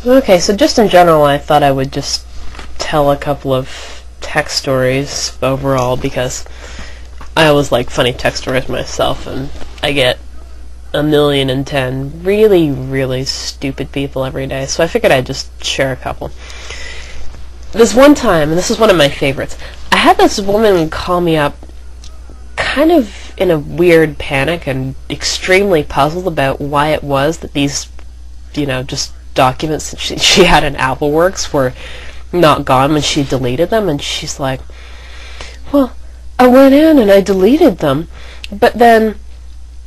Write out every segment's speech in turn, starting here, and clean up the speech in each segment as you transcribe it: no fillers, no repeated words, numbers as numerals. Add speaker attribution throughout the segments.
Speaker 1: Okay, so just in general, I thought I would just tell a couple of text stories overall, because I always like funny text stories myself, and I get 1,010,000 really, really stupid people every day, so I figured I'd just share a couple. This one time, and this is one of my favorites, I had this woman call me up kind of in a weird panic and extremely puzzled about why it was that these, just documents that she had in AppleWorks were not gone when she deleted them, and she's like, well, I went in and I deleted them, but then,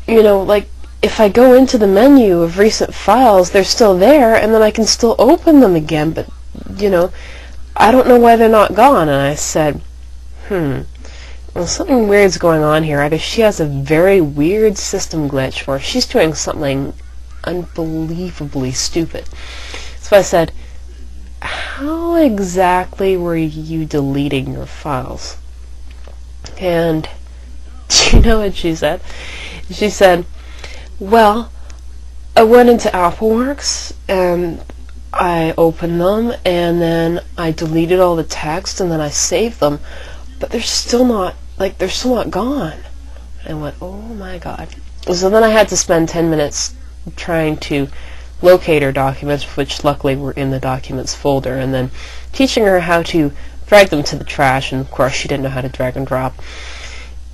Speaker 1: if I go into the menu of recent files, they're still there, and then I can still open them again, but, I don't know why they're not gone. And I said, well, something weird's going on here. Either she has a very weird system glitch, or she's doing something unbelievably stupid. So I said, how exactly were you deleting your files? And do you know what she said? She said, well, I went into AppleWorks and I opened them, and then I deleted all the text, and then I saved them, but they're still not gone. And I went, oh my god. So then I had to spend 10 minutes trying to locate her documents, which luckily were in the documents folder, and then teaching her how to drag them to the trash, and of course she didn't know how to drag and drop,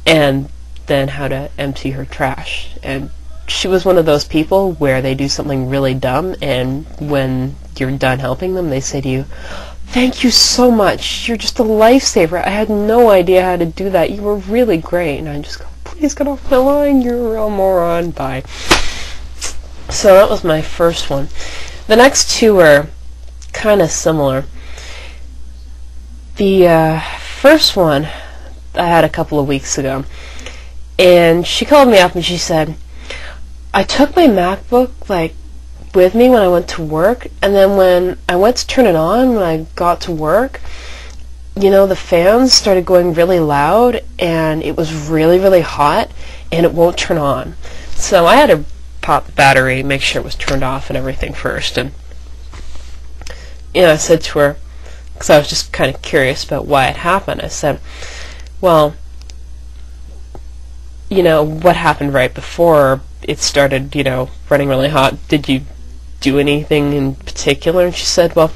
Speaker 1: and then how to empty her trash. And she was one of those people where they do something really dumb, and when you're done helping them, they say to you, thank you so much, you're just a lifesaver, I had no idea how to do that, you were really great. And I just go, please get off my line, you're a real moron, bye. So that was my first one. The next two are kind of similar. The first one I had a couple of weeks ago, and she called me up and she said, I took my MacBook with me when I went to work, and then when I went to turn it on when I got to work, the fans started going really loud, and it was really, really hot, and it won't turn on. So I had to pop the battery, make sure it was turned off and everything first, and I said to her, because I was just kind of curious about why it happened, I said, well, what happened right before it started, running really hot? Did you do anything in particular? And she said, well,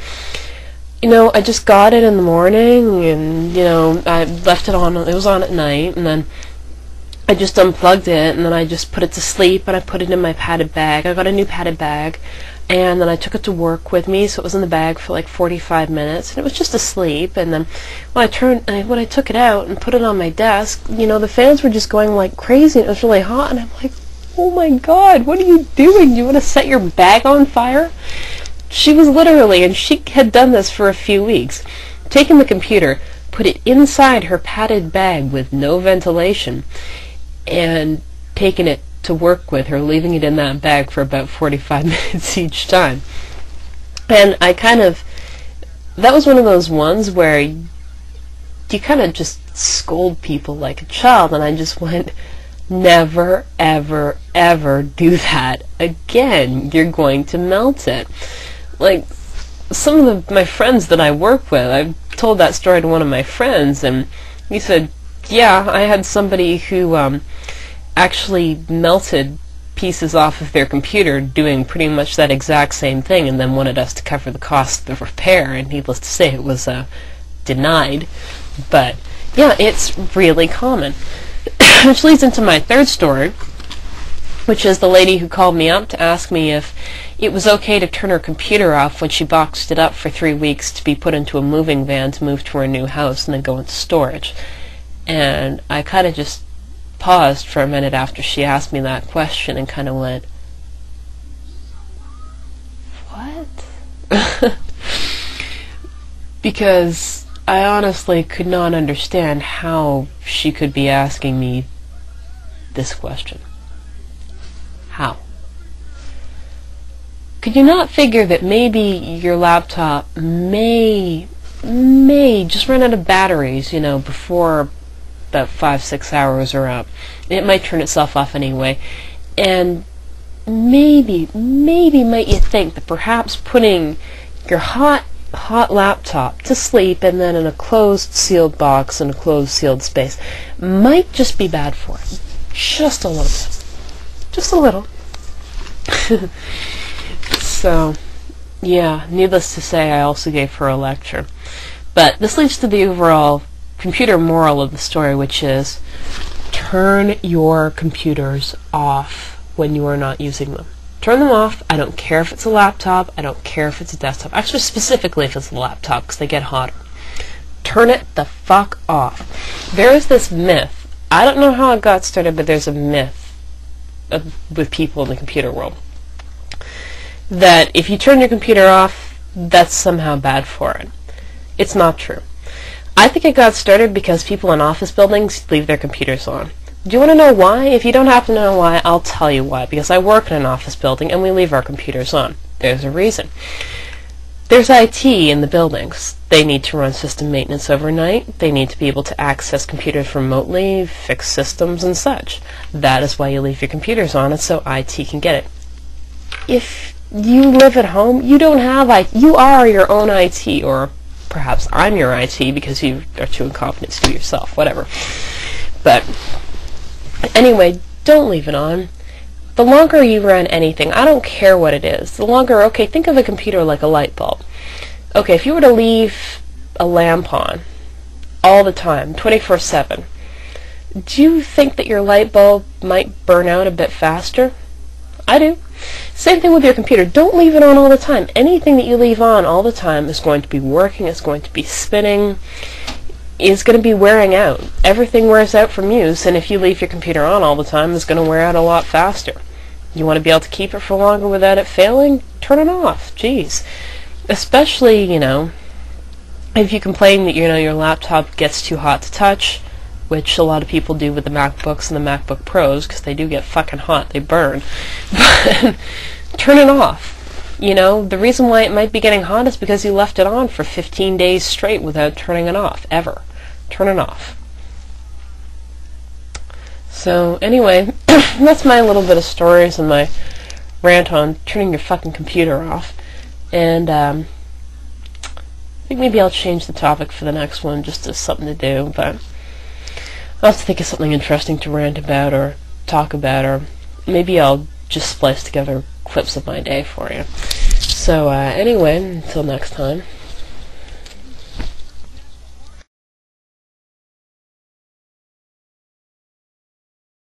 Speaker 1: I just got it in the morning, and, I left it on, it was on at night, and then I just unplugged it, and then I just put it to sleep, and I put it in my padded bag. I got a new padded bag, and then I took it to work with me, so it was in the bag for 45 minutes, and it was just asleep. And then when I took it out and put it on my desk, the fans were just going like crazy, and it was really hot, and I'm like, oh my god, what are you doing? Do you want to set your bag on fire? She was literally, and she had done this for a few weeks, taken the computer, put it inside her padded bag with no ventilation, and taken it to work with her, leaving it in that bag for about 45 minutes each time. And that was one of those ones where you kind of just scold people like a child, and I just went, never, ever, ever do that again. You're going to melt it. Some of my friends that I work with, I told that story to one of my friends, and he said, yeah, I had somebody who actually melted pieces off of their computer doing pretty much that exact same thing, and then wanted us to cover the cost of the repair, and needless to say it was denied. But yeah, it's really common. Which leads into my third story, which is the lady who called me up to ask me if it was okay to turn her computer off when she boxed it up for 3 weeks to be put into a moving van to move to her new house and then go into storage. And I kind of just paused for a minute after she asked me that question and kind of went, what? Because I honestly could not understand how she could be asking me this question. How? Could you not figure that maybe your laptop may just run out of batteries, before about 5-6 hours are up? It might turn itself off anyway. And maybe might you think that perhaps putting your hot laptop to sleep and then in a closed sealed box in a closed sealed space might just be bad for it. Just a little bit. Just a little. So, yeah, needless to say, I also gave her a lecture. But this leads to the overall computer moral of the story, which is turn your computers off when you are not using them. Turn them off. I don't care if it's a laptop. I don't care if it's a desktop. Actually, specifically if it's a laptop, because they get hotter. Turn it the fuck off. There is this myth. I don't know how it got started, but there's a myth with people in the computer world that if you turn your computer off, that's somehow bad for it. It's not true. I think it got started because people in office buildings leave their computers on. Do you want to know why? If you don't happen to know why, I'll tell you why. Because I work in an office building and we leave our computers on. There's a reason. There's IT in the buildings. They need to run system maintenance overnight. They need to be able to access computers remotely, fix systems and such. That is why you leave your computers on, and so IT can get it. If you live at home, you don't have IT. You are your own IT, or perhaps I'm your IT because you are too incompetent to do it yourself, whatever. But anyway, don't leave it on. The longer you run anything, I don't care what it is, the longer, okay, think of a computer like a light bulb. Okay, if you were to leave a lamp on all the time, 24/7, do you think that your light bulb might burn out a bit faster? I do. Same thing with your computer. Don't leave it on all the time. Anything that you leave on all the time is going to be working, it's going to be spinning, is going to be wearing out. Everything wears out from use, and if you leave your computer on all the time, it's going to wear out a lot faster. You want to be able to keep it for longer without it failing? Turn it off. Jeez. Especially, if you complain that, your laptop gets too hot to touch, which a lot of people do with the MacBooks and the MacBook Pros, because they do get fucking hot. They burn. But turn it off. The reason why it might be getting hot is because you left it on for 15 days straight without turning it off, ever. Turn it off. So, anyway, that's my little bit of stories and my rant on turning your fucking computer off. And, I think maybe I'll change the topic for the next one just as something to do, but I'll have to think of something interesting to rant about or talk about, or maybe I'll just splice together clips of my day for you. So, anyway, until next time.